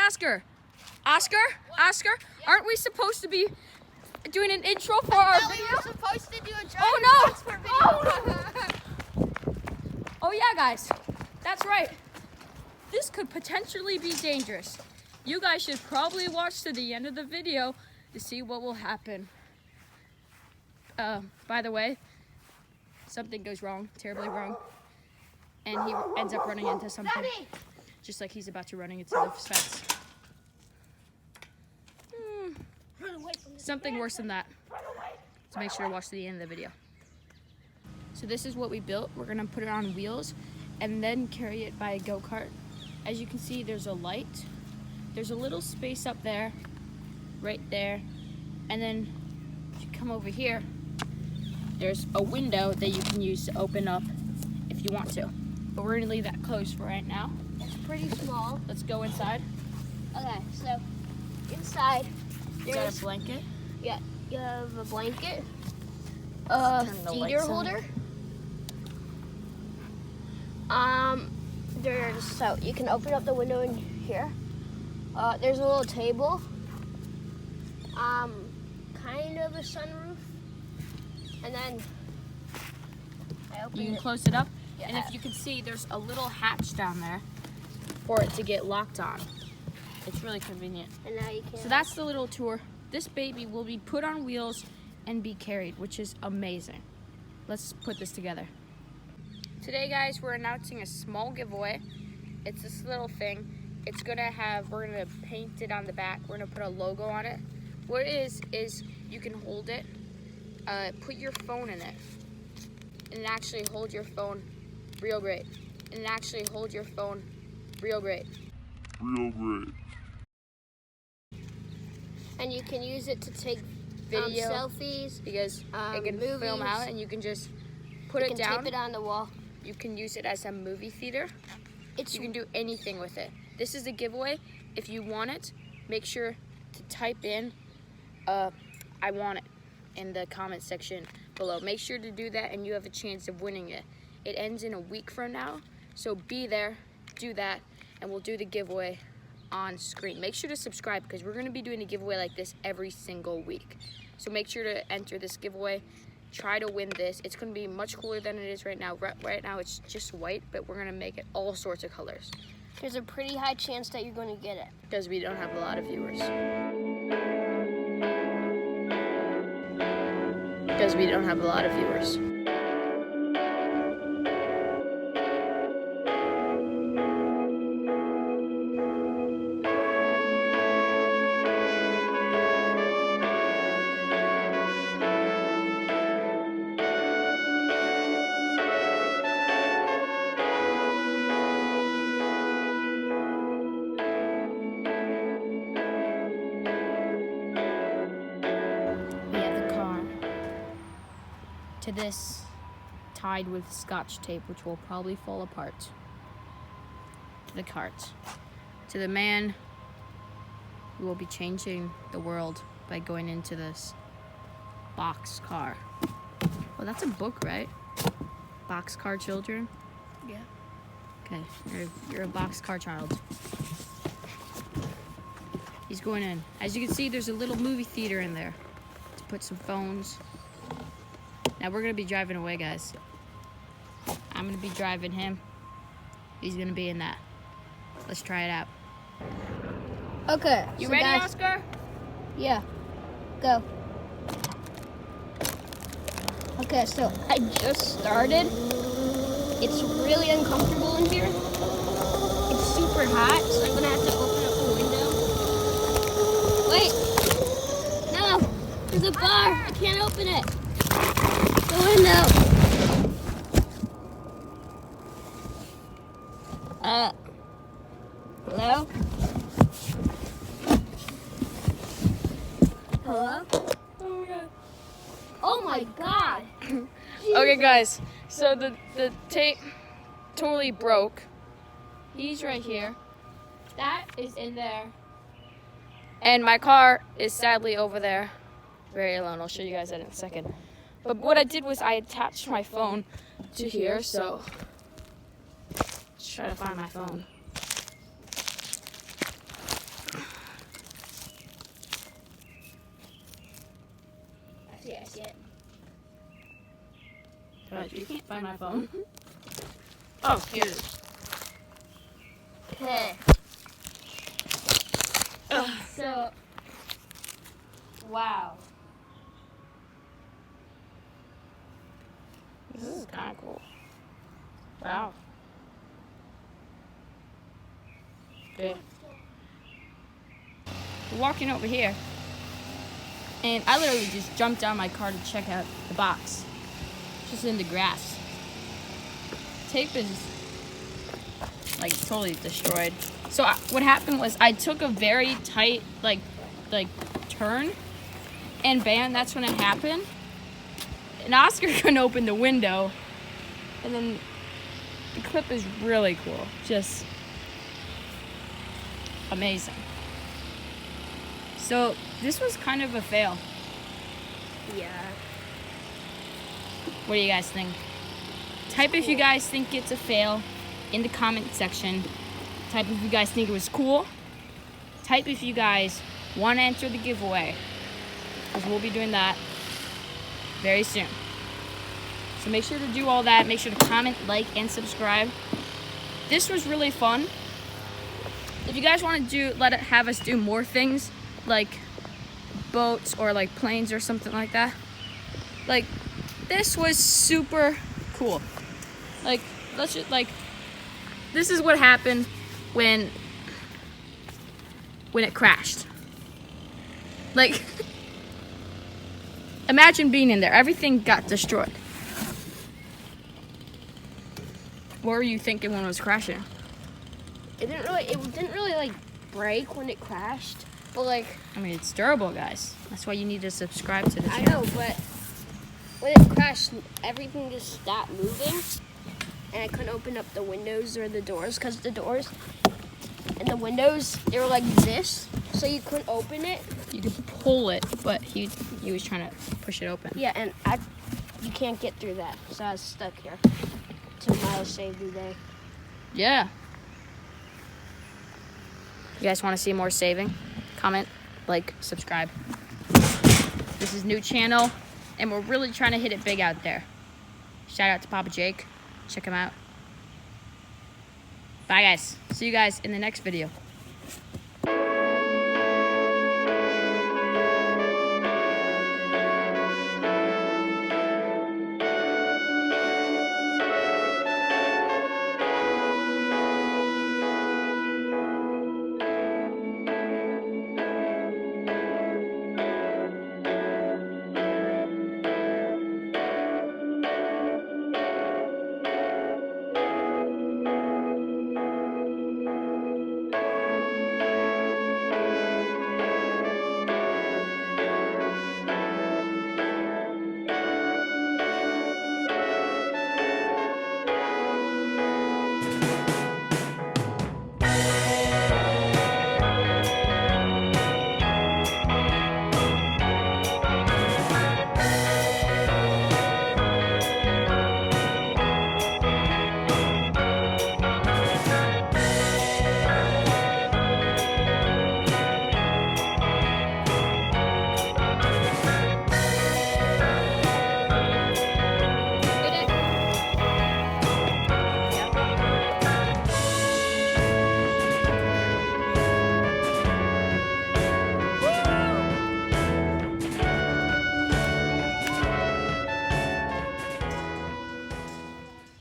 Oscar. Oscar, aren't we supposed to be doing an intro for our video? We were supposed to do a Oh no! video. Oh yeah, guys, that's right. This could potentially be dangerous. You guys should probably watch to the end of the video to see what will happen. By the way, something goes wrong, terribly wrong, and he ends up running into something, just like he's about to run into the fence. Something worse than that. So make sure to watch to the end of the video. So this is what we built. We're gonna put it on wheels and then carry it by a go-kart. As you can see, there's a light. There's a little space up there, right there. And then if you come over here, there's a window that you can use to open up if you want to. But we're gonna leave that closed for right now. It's pretty small. Let's go inside. Okay, so inside You got a blanket? Yeah, you have a blanket, Turn the feeder lights on. holder. So you can open up the window in here. There's a little table. Kind of a sunroof. And then You can close it up. Yeah. And if you can see, there's a little hatch down there for it to get locked on. It's really convenient. And now you can. So that's the little tour. This baby will be put on wheels and be carried, which is amazing. Let's put this together. Today, guys, we're announcing a small giveaway. It's this little thing. It's gonna have, we're gonna paint it on the back. We're gonna put a logo on it. What it is you can hold it, put your phone in it, and it actually hold your phone real great. And it actually hold your phone real great. Real great. And you can use it to take Video. selfies. Because it can film movies. out and you can just put You it can down. tape it on the wall. You can use it as a movie theater. It's You can do anything with it. This is a giveaway. If you want it, make sure to type in I want it in the comment section below. Make sure to do that and you have a chance of winning it. It ends in a week from now, so be there, do that, and we'll do the giveaway on screen. Make sure to subscribe because we're going to be doing a giveaway like this every single week. So make sure to enter this giveaway. Try to win this. It's going to be much cooler than it is right now. Right now it's just white, but we're going to make it all sorts of colors. There's a pretty high chance that you're going to get it. Because we don't have a lot of viewers. Because we don't have a lot of viewers. We have the car to this tied with scotch tape, which will probably fall apart. To the cart. To the man who will be changing the world by going into this box car. Well, that's a book, right? Boxcar Children? Yeah. Okay, you're a boxcar child. He's going in. As you can see, there's a little movie theater in there to put some phones. Now we're gonna be driving away, guys. I'm gonna be driving him. He's gonna be in that. Let's try it out. Okay. You so ready, guys, Oscar? Yeah. Go. Okay, so I just started. It's really uncomfortable in here. It's super hot, so I'm gonna have to open up the window. Wait! No! There's a bar! I can't open it! The window! Hello? Hello? Oh my god! Okay, guys. So the tape totally broke. He's right here. That is in there. And my car is sadly over there. Very alone. I'll show you guys that in a second. But what I did was I attached my phone to here, so let's try to find my phone. check it. But you can't find my phone. Oh, here it is. Okay. So, wow. This is kind of cool. Wow. Yeah. We're walking over here, and I literally just jumped out of my car to check out the box. Just in the grass. Tape is like totally destroyed. So what happened was I took a very tight like turn, and bam, that's when it happened. And Oscar couldn't open the window, and then the clip is really cool, just amazing. So this was kind of a fail. Yeah. What do you guys think? Type if you guys think it's a fail in the comment section. Type if you guys think it was cool. Type if you guys want to enter the giveaway, because we'll be doing that very soon. So make sure to do all that. Make sure to comment, like, and subscribe. This was really fun. If you guys want to have us do more things like boats or like planes or something like that, like this was super cool. Like let's just this is what happened when it crashed. Like imagine being in there. Everything got destroyed. What were you thinking when it was crashing? It didn't really like break when it crashed, but like I mean, it's durable, guys. That's why you need to subscribe to the I channel. know, but when it crashed, everything just stopped moving, and I couldn't open up the windows or the doors because the doors and the windows, they were like this, so you couldn't open it. You could pull it, but he was trying to push it open. Yeah, and you can't get through that, so I was stuck here. 2 miles saved the day. Yeah. You guys want to see more saving? Comment, like, subscribe. This is new channel, and we're really trying to hit it big out there. Shout out to Papa Jake. Check him out. Bye, guys. See you guys in the next video.